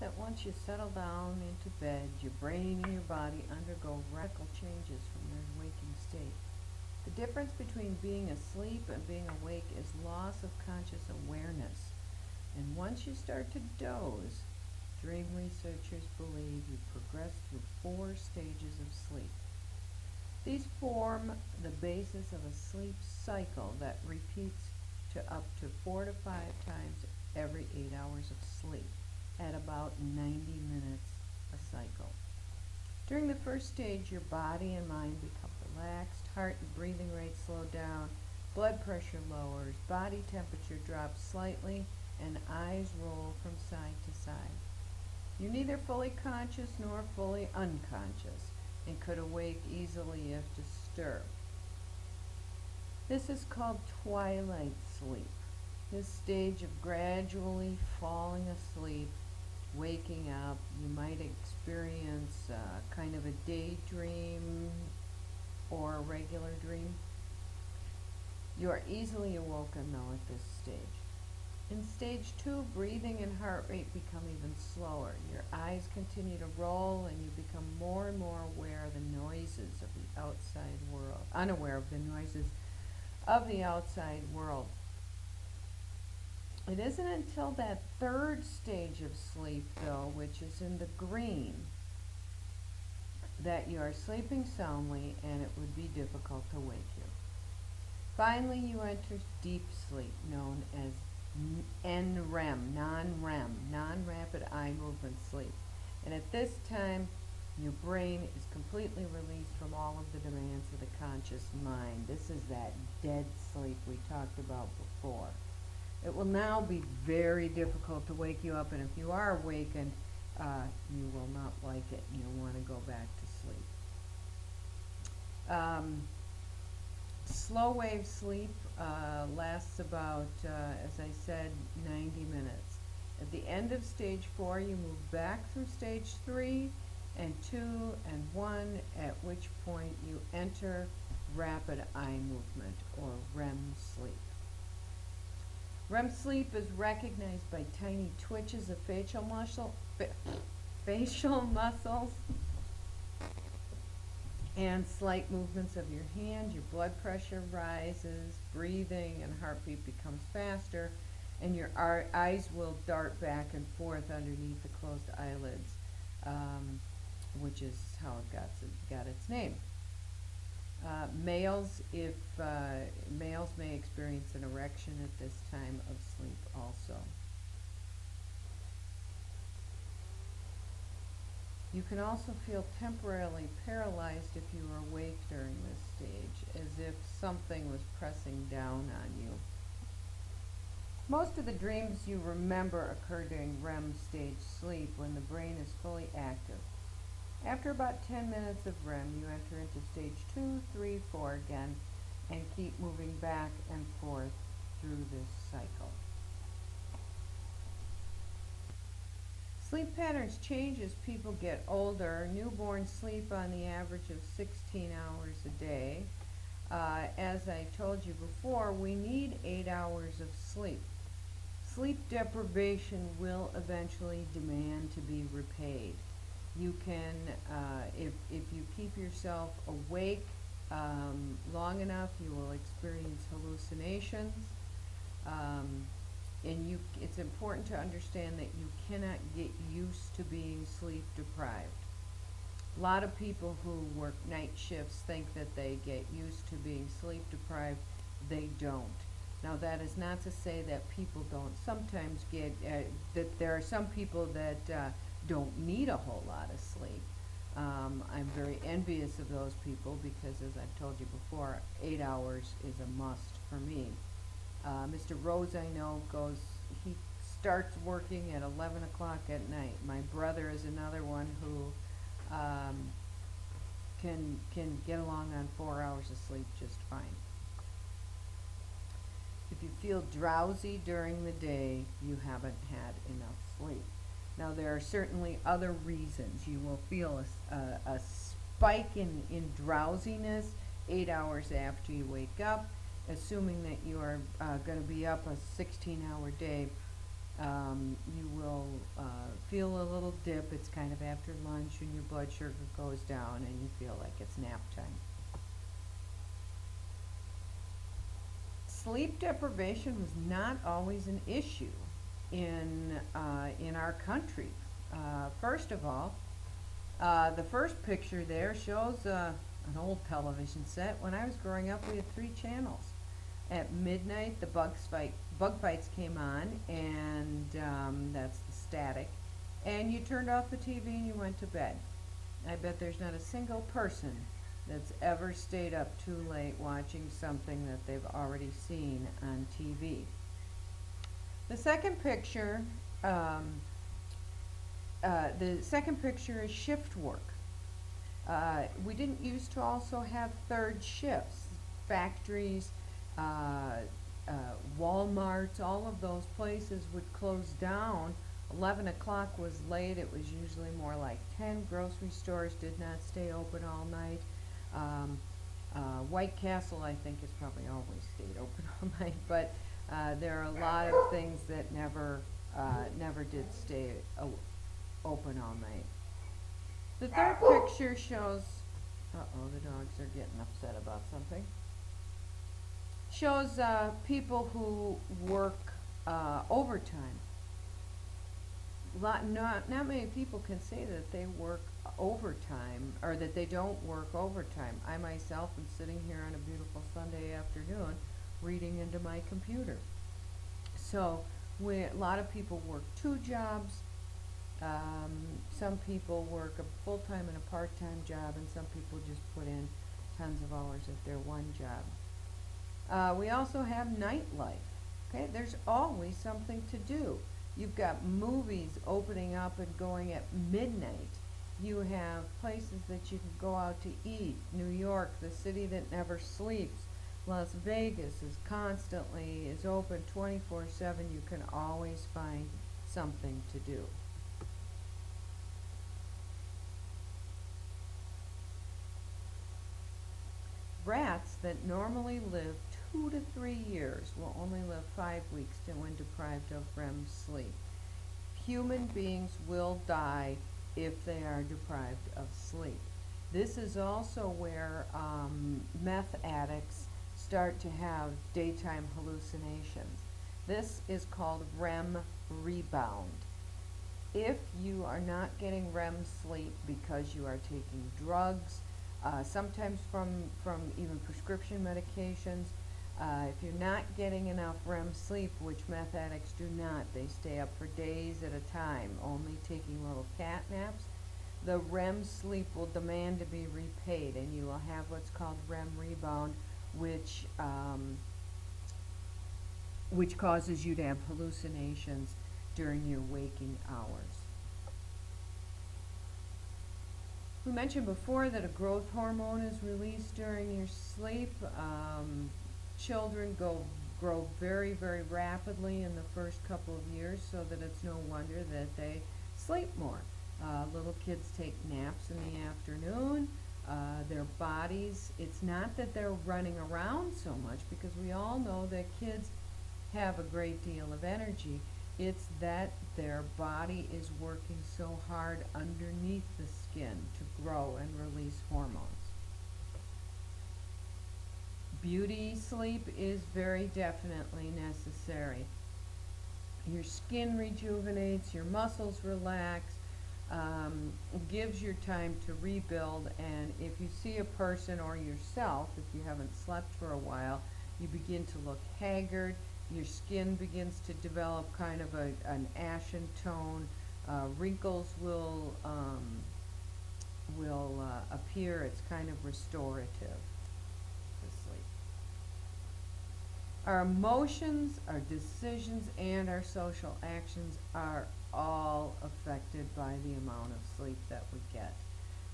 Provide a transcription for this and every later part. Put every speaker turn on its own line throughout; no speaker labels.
that once you settle down into bed, your brain and your body undergo radical changes from their waking state. The difference between being asleep and being awake is loss of conscious awareness. And once you start to doze, dream researchers believe you progress through 4 stages of sleep. These form the basis of a sleep cycle that repeats to up to 4 to 5 times every 8 hours of sleep at about 90 minutes a cycle. During the first stage, your body and mind become relaxed, heart and breathing rate slow down, blood pressure lowers, body temperature drops slightly, and eyes roll from side to side. You're neither fully conscious nor fully unconscious and could awake easily if disturbed. This is called twilight sleep. This stage of gradually falling asleep, waking up, you might experience kind of a daydream or a regular dream. You are easily awoken though at this stage. In stage 2, breathing and heart rate become even slower. Your eyes continue to roll and you become more and more aware of the noises of the outside world, unaware of the noises of the outside world. It isn't until that third stage of sleep, though, which is in the green, that you are sleeping soundly and it would be difficult to wake you. Finally, you enter deep sleep, known as NREM, non-REM, non-rapid eye movement sleep. And at this time, your brain is completely released from all of the demands of the conscious mind. This is that dead sleep we talked about before. It will now be very difficult to wake you up, and if you are awakened, you will not like it. You'll want to go back to sleep. Slow wave sleep lasts about, as I said, 90 minutes. At the end of stage 4, you move back through stage 3 and 2 and 1, at which point you enter rapid eye movement, or REM sleep. REM sleep is recognized by tiny twitches of facial muscles and slight movements of your hand. Your blood pressure rises, breathing and heartbeat becomes faster, and your eyes will dart back and forth underneath the closed eyelids, which is how it got its name. Males may experience an erection at this time of sleep also. You can also feel temporarily paralyzed if you are awake during this stage, as if something was pressing down on you. Most of the dreams you remember occur during REM stage sleep, when the brain is fully active. After about 10 minutes of REM, you enter into stage 2, 3, 4 again, and keep moving back and forth through this cycle. Sleep patterns change as people get older. Newborns sleep on the average of 16 hours a day. As I told you before, we need 8 hours of sleep. Sleep deprivation will eventually demand to be repaid. You can, if you keep yourself awake long enough, you will experience hallucinations. And it's important to understand that you cannot get used to being sleep deprived. A lot of people who work night shifts think that they get used to being sleep deprived. They don't. Now, that is not to say that people don't sometimes get, that there are some people that don't need a whole lot of sleep. I'm very envious of those people because, as I've told you before, 8 hours is a must for me. Mr. Rose, I know, he starts working at 11 o'clock at night. My brother is another one who can get along on 4 hours of sleep just fine. If you feel drowsy during the day, you haven't had enough sleep. Now, there are certainly other reasons. You will feel a spike in drowsiness 8 hours after you wake up. Assuming that you are going to be up a 16-hour day, You will feel a little dip. It's kind of after lunch and your blood sugar goes down and you feel like it's nap time. Sleep deprivation was not always an issue in our country. First of all, the first picture there shows an old television set. When I was growing up, we had 3 channels. At midnight, the bug fights came on, and that's the static. And you turned off the TV and you went to bed. I bet there's not a single person that's ever stayed up too late watching something that they've already seen on TV. The second picture, is shift work. We didn't used to also have third shifts. Factories, Walmarts, all of those places would close down. 11 o'clock was late. It was usually more like 10. Grocery stores did not stay open all night. White Castle, I think, has probably always stayed open all night, but there are a lot of things that never did stay open all night. The third picture shows, the dogs are getting upset about something. Shows people who work overtime. Not many people can say that they work overtime or that they don't work overtime. I myself am sitting here on a beautiful Sunday afternoon reading into my computer. So a lot of people work 2 jobs. Some people work a full-time and a part-time job, and some people just put in tons of hours at their one job. We also have nightlife. Okay, there's always something to do. You've got movies opening up and going at midnight. You have places that you can go out to eat. New York, the city that never sleeps. Las Vegas is open 24/7. You can always find something to do. Rats that normally live 2 to 3 years will only live 5 weeks when deprived of REM sleep. Human beings will die if they are deprived of sleep. This is also where meth addicts start to have daytime hallucinations. This is called REM rebound. If you are not getting REM sleep because you are taking drugs, sometimes from even prescription medications, if you're not getting enough REM sleep, which meth addicts do not, they stay up for days at a time, only taking little cat naps, the REM sleep will demand to be repaid, and you will have what's called REM rebound, which causes you to have hallucinations during your waking hours. We mentioned before that a growth hormone is released during your sleep. Children grow very, very rapidly in the first couple of years, so that it's no wonder that they sleep more. Little kids take naps in the afternoon. Their bodies, it's not that they're running around so much, because we all know that kids have a great deal of energy. It's that their body is working so hard underneath the skin to grow and release hormones. Beauty sleep is very definitely necessary. Your skin rejuvenates, your muscles relax, gives you time to rebuild, and if you see a person or yourself, if you haven't slept for a while, you begin to look haggard, your skin begins to develop kind of an ashen tone, wrinkles will appear. It's kind of restorative to sleep. Our emotions, our decisions, and our social actions are all affected by the amount of sleep that we get.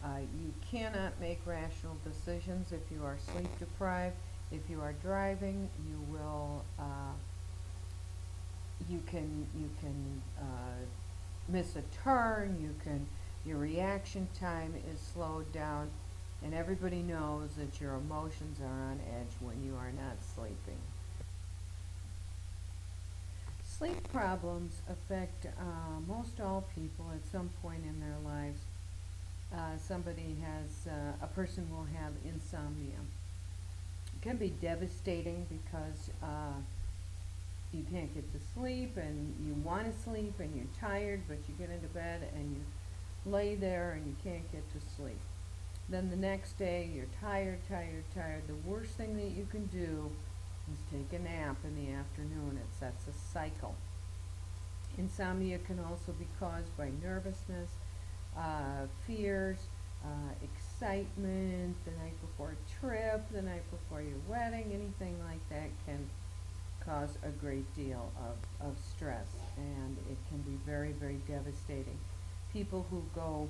You cannot make rational decisions if you are sleep deprived. If you are driving, you can miss a turn. Your reaction time is slowed down, and everybody knows that your emotions are on edge when you are not sleeping. Sleep problems affect most all people at some point in their lives. A person will have insomnia. It can be devastating because you can't get to sleep and you want to sleep and you're tired, but you get into bed and you lay there and you can't get to sleep. Then the next day you're tired, tired, tired. The worst thing that you can do is take a nap in the afternoon. It sets a cycle. Insomnia can also be caused by nervousness, fears, excitement, the night before a trip, the night before your wedding, anything like that can cause a great deal of stress, and it can be very, very devastating. People who go,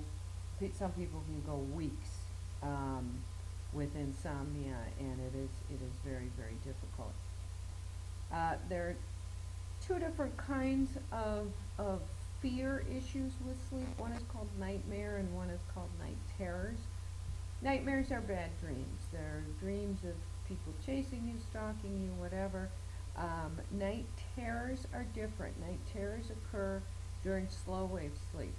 some people can go weeks with insomnia, and it is very, very difficult. There are two different kinds of fear issues with sleep. One is called nightmare and one is called night terrors. Nightmares are bad dreams. They're dreams of people chasing you, stalking you, whatever. Night terrors are different. Night terrors occur during slow wave sleep,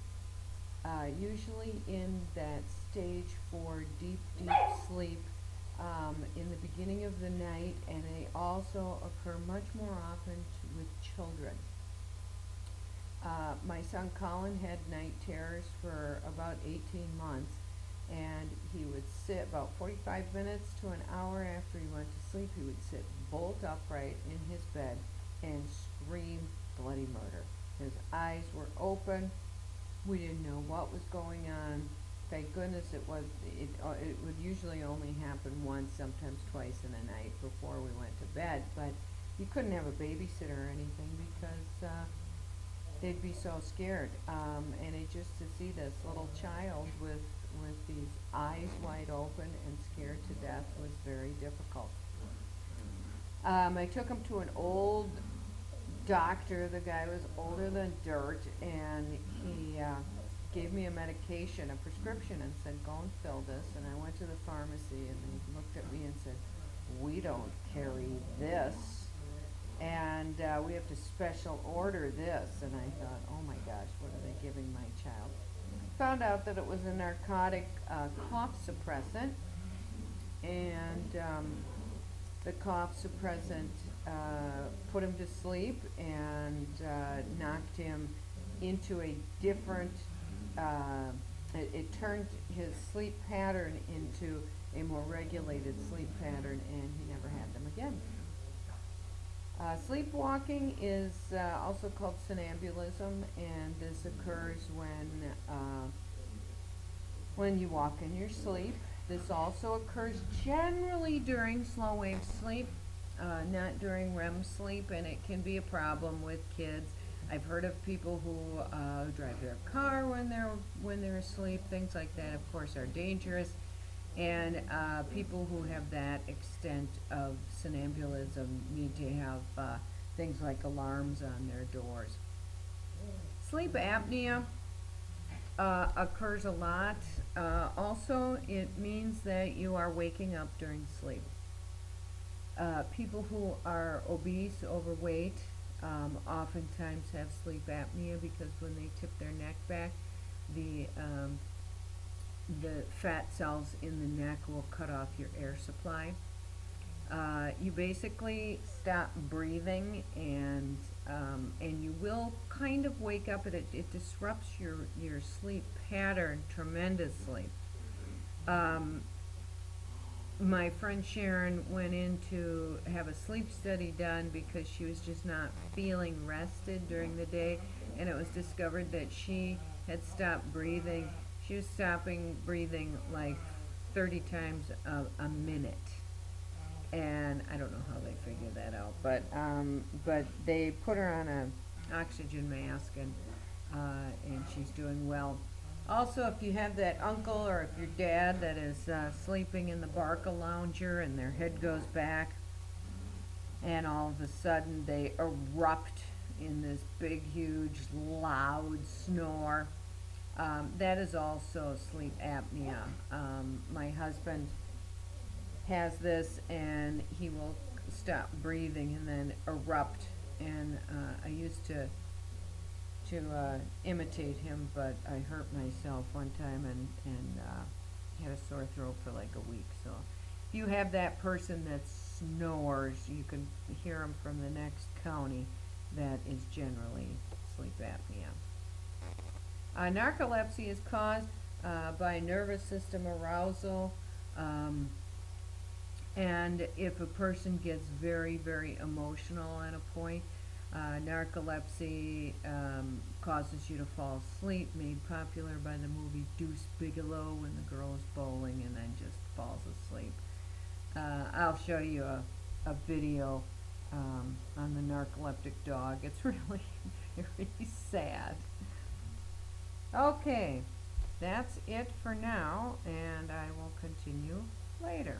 usually in that stage 4 deep, deep sleep in the beginning of the night, and they also occur much more often with children. My son Colin had night terrors for about 18 months, and he would sit about 45 minutes to an hour after he went to sleep. He would sit bolt upright in his bed and scream bloody murder. His eyes were open. We didn't know what was going on. Thank goodness it would usually only happen once, sometimes twice in a night before we went to bed, but you couldn't have a babysitter or anything because they'd be so scared. And it just to see this little child with these eyes wide open and scared to death was very difficult. I took him to an old doctor. The guy was older than dirt, and he gave me a medication, a prescription, and said, go and fill this. And I went to the pharmacy, and they looked at me and said, we don't carry this, and we have to special order this. And I thought, oh my gosh, what are they giving my child? Found out that it was a narcotic cough suppressant, and the cough suppressant put him to sleep and knocked him into a different, it turned his sleep pattern into a more regulated sleep pattern, and he never had them again. Sleepwalking is also called somnambulism, and this occurs when you walk in your sleep. This also occurs generally during slow wave sleep, not during REM sleep, and it can be a problem with kids. I've heard of people who drive their car when they're asleep. Things like that, of course, are dangerous. And people who have that extent of somnambulism need to have things like alarms on their doors. Sleep apnea occurs a lot. Also, it means that you are waking up during sleep. People who are obese, overweight, oftentimes have sleep apnea because when they tip their neck back, the fat cells in the neck will cut off your air supply. You basically stop breathing, and you will kind of wake up, and it disrupts your sleep pattern tremendously. My friend Sharon went in to have a sleep study done because she was just not feeling rested during the day, and it was discovered that she had stopped breathing. She was stopping breathing like 30 times a minute, and I don't know how they figured that out, but they put her on an oxygen mask, and she's doing well. Also, if you have that uncle or if your dad that is sleeping in the Barcalounger and their head goes back, and all of a sudden they erupt in this big, huge, loud snore. That is also sleep apnea. My husband has this, and he will stop breathing and then erupt and I used to imitate him, but I hurt myself one time and had a sore throat for like a week. So if you have that person that snores, you can hear them from the next county. That is generally sleep apnea. Narcolepsy is caused by nervous system arousal, and if a person gets very, very emotional at a point, narcolepsy causes you to fall asleep, made popular by the movie Deuce Bigelow when the girl is bowling and then just falls asleep. I'll show you a video on the narcoleptic dog. It's really very sad. Okay, that's it for now, and I will continue later.